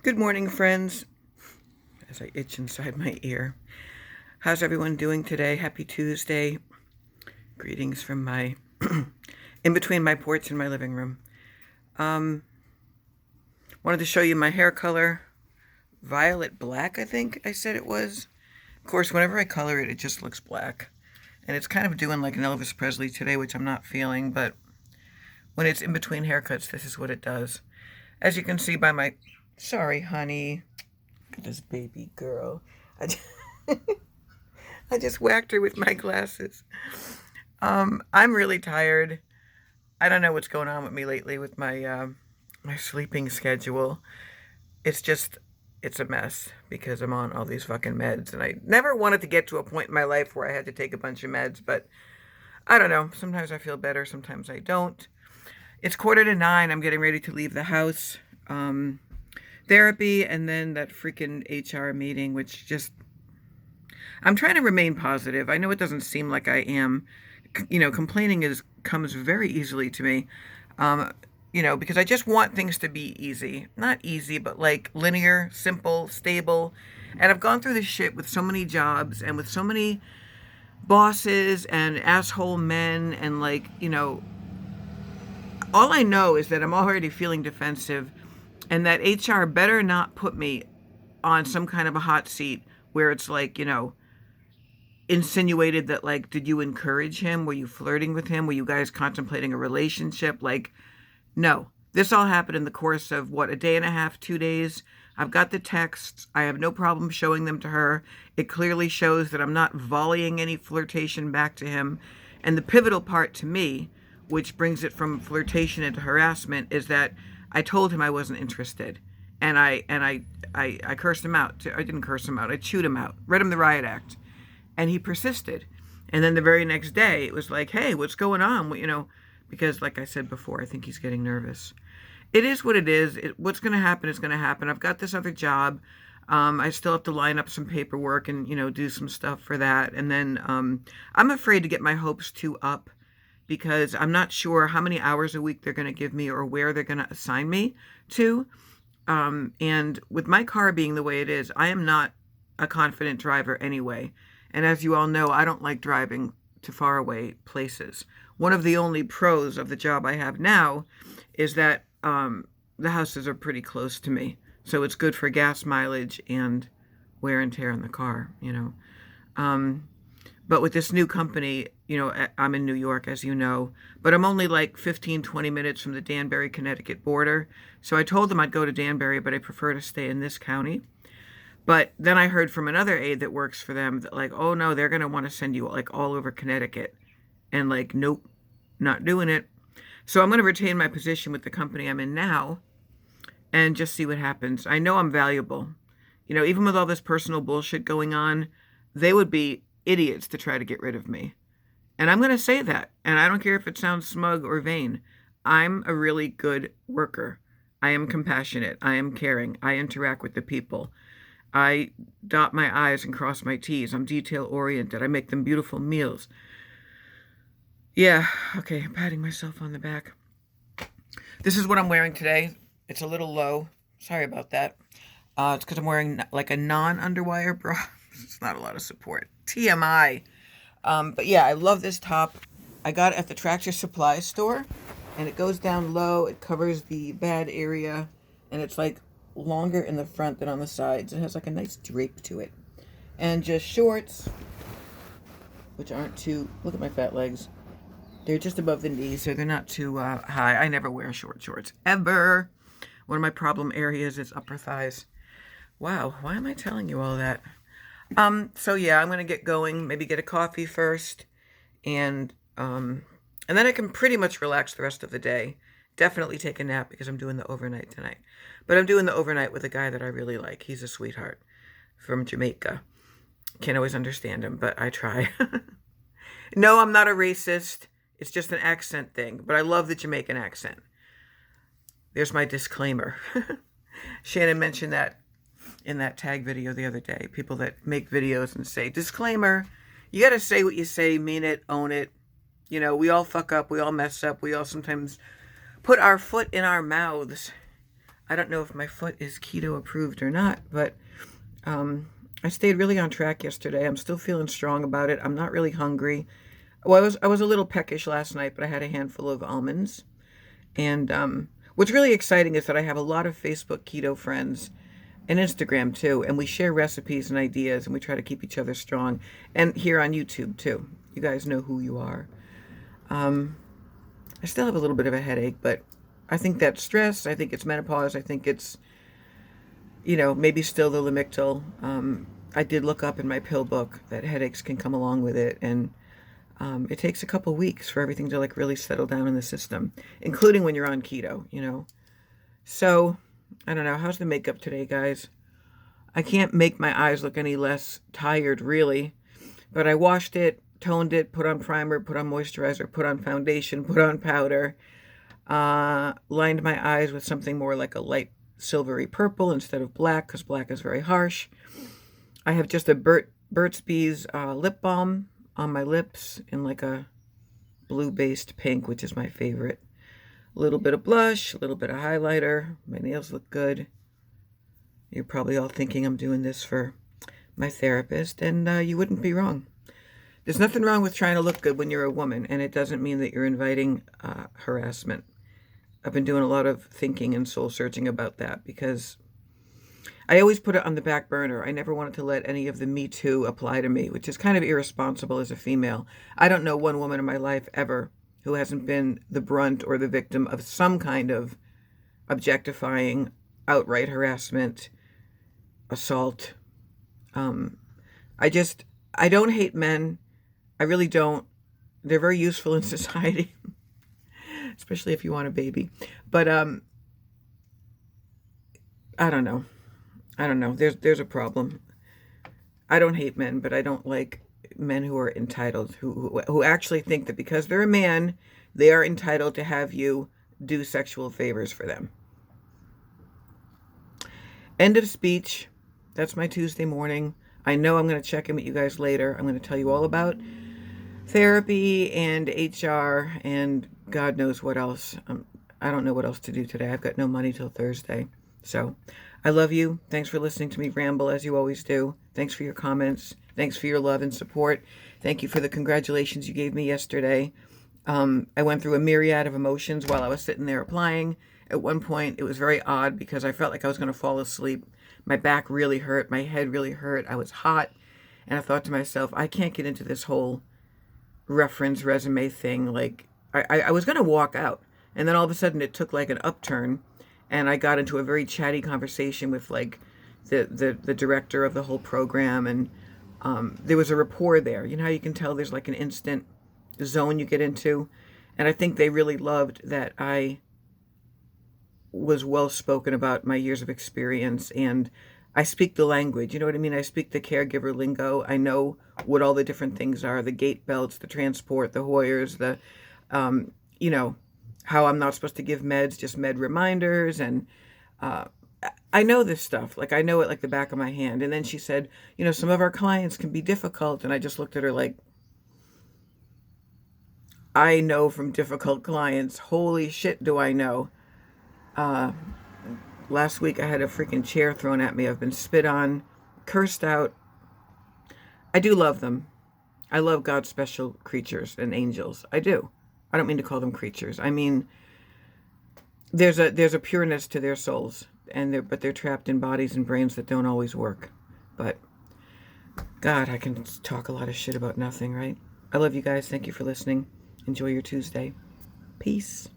Good morning, friends, as I itch inside my ear. How's everyone doing today? Happy Tuesday. Greetings from my in between my porch and my living room. Um, Wanted to show you my hair color. Violet black, I think I said it was. Of course, whenever I color it, it just looks black. And it's kind of doing like an Elvis Presley today, which I'm not feeling, but when it's in between haircuts, this is what it does. As you can see by my... Sorry, honey. Look at this baby girl. I just, I just whacked her with my glasses. I'm really tired. I don't know what's going on with me lately with my sleeping schedule. It's just it's a mess because I'm on all these fucking meds, and I never wanted to get to a point in my life where I had to take a bunch of meds, but I don't know. Sometimes I feel better, sometimes I don't. It's 8:45. I'm getting ready to leave the house. Therapy and then that freaking HR meeting, which just I'm trying to remain positive. I know it doesn't seem like I am. Complaining comes very easily to me. Um, because I just want things to be easy. Not easy, but like linear, simple, stable. And I've gone through this shit with so many jobs and with so many bosses and asshole men and all I know is that I'm already feeling defensive and that HR better not put me on some kind of a hot seat where it's insinuated that, like, did you encourage him? Were you flirting with him? Were you guys contemplating a relationship? Like, no. This all happened in the course of, what, a day and a half, 2 days? I've got the texts. I have no problem showing them to her. It clearly shows that I'm not volleying any flirtation back to him. And the pivotal part to me, which brings it from flirtation into harassment, is that I told him I wasn't interested. And I cursed him out. I didn't curse him out. I chewed him out. Read him the riot act. And he persisted. And then the very next day, it was like, hey, what's going on? Because like I said before, I think he's getting nervous. It is what it is. What's going to happen is going to happen. I've got this other job. I still have to line up some paperwork and, do some stuff for that. And then I'm afraid to get my hopes too up because I'm not sure how many hours a week they're going to give me or where they're going to assign me to. And with my car being the way it is, I am not a confident driver anyway. And as you all know, I don't like driving to faraway places. One of the only pros of the job I have now is that the houses are pretty close to me. So it's good for gas mileage and wear and tear in the car. But with this new company, I'm in New York, as you know, but I'm only like 15, 20 minutes from the Danbury, Connecticut border. So I told them I'd go to Danbury, but I prefer to stay in this county. But then I heard from another aide that works for them that, like, oh no, they're going to want to send you like all over Connecticut. And like, nope, not doing it. So I'm going to retain my position with the company I'm in now and just see what happens. I know I'm valuable. Even with all this personal bullshit going on, they would be idiots to try to get rid of me. And I'm going to say that. And I don't care if it sounds smug or vain. I'm a really good worker. I am compassionate. I am caring. I interact with the people. I dot my I's and cross my T's. I'm detail-oriented. I make them beautiful meals. Yeah, okay, I'm patting myself on the back. This is what I'm wearing today. It's a little low. Sorry about that. It's because I'm wearing like a non-underwire bra. It's not a lot of support. TMI. But yeah, I love this top. I got it at the Tractor Supply store. And it goes down low. It covers the bad area. And it's like longer in the front than on the sides. It has like a nice drape to it. And just shorts, which aren't too, look at my fat legs. They're just above the knees, so they're not too high. I never wear short shorts, ever. One of my problem areas is upper thighs. Wow, why am I telling you all that? So yeah, I'm going to get going, maybe get a coffee first, and then I can pretty much relax the rest of the day. Definitely take a nap because I'm doing the overnight tonight. But I'm doing the overnight with a guy that I really like. He's a sweetheart from Jamaica. Can't always understand him, but I try. No, I'm not a racist. It's just an accent thing, but I love the Jamaican accent. There's my disclaimer. Shannon mentioned that in that tag video the other day. People that make videos and say, disclaimer, you got to say what you say, mean it, own it. We all fuck up, we all mess up, we all sometimes put our foot in our mouths. I don't know if my foot is keto approved or not, but I stayed really on track yesterday. I'm still feeling strong about it. I'm not really hungry. Well, I was a little peckish last night, but I had a handful of almonds. And what's really exciting is that I have a lot of Facebook keto friends and Instagram too, and we share recipes and ideas, and we try to keep each other strong. And here on YouTube too. You guys know who you are. I still have a little bit of a headache, but I think that's stress. I think it's menopause. I think it's, maybe still the Lamictal. I did look up in my pill book that headaches can come along with it, and it takes a couple weeks for everything to like really settle down in the system, including when you're on keto. So, I don't know. How's the makeup today, guys? I can't make my eyes look any less tired, really, but I washed it, toned it, put on primer, put on moisturizer, put on foundation, put on powder, lined my eyes with something more like a light silvery purple instead of black, because black is very harsh. I have just a Burt's Bees lip balm on my lips in like a blue-based pink, which is my favorite. A little bit of blush, a little bit of highlighter. My nails look good. You're probably all thinking I'm doing this for my therapist, and you wouldn't be wrong. There's nothing wrong with trying to look good when you're a woman, and it doesn't mean that you're inviting harassment. I've been doing a lot of thinking and soul searching about that, because I always put it on the back burner. I never wanted to let any of the Me Too apply to me, which is kind of irresponsible as a female. I don't know one woman in my life ever who hasn't been the brunt or the victim of some kind of objectifying, outright harassment, assault. I don't hate men. I really don't. They're very useful in society, especially if you want a baby. But I don't know. There's a problem. I don't hate men, but I don't like men who are entitled, who actually think that because they're a man, they are entitled to have you do sexual favors for them. End of speech. That's my Tuesday morning. I know I'm going to check in with you guys later. I'm going to tell you all about therapy and HR and God knows what else. I don't know what else to do today. I've got no money till Thursday. So I love you. Thanks for listening to me ramble as you always do. Thanks for your comments. Thanks for your love and support. Thank you for the congratulations you gave me yesterday. I went through a myriad of emotions while I was sitting there applying. At one point, it was very odd because I felt like I was going to fall asleep. My back really hurt. My head really hurt. I was hot. And I thought to myself, I can't get into this whole reference resume thing. Like, I was going to walk out. And then all of a sudden, it took like an upturn. And I got into a very chatty conversation with like the director of the whole program. And there was a rapport there. You know how you can tell there's like an instant zone you get into? And I think they really loved that I was well spoken about my years of experience, and I speak the language. You know what I mean? I speak the caregiver lingo. I know what all the different things are, the gait belts, the transport, the Hoyers, the, how I'm not supposed to give meds, just med reminders. And I know this stuff. Like, I know it like the back of my hand. And then she said, some of our clients can be difficult. And I just looked at her like, I know from difficult clients. Holy shit, do I know. Last week I had a freaking chair thrown at me. I've been spit on, cursed out. I do love them. I love God's special creatures and angels. I do. I don't mean to call them creatures. I mean, there's a pureness to their souls, but they're trapped in bodies and brains that don't always work. But God, I can talk a lot of shit about nothing, right? I love you guys. Thank you for listening. Enjoy your Tuesday. Peace.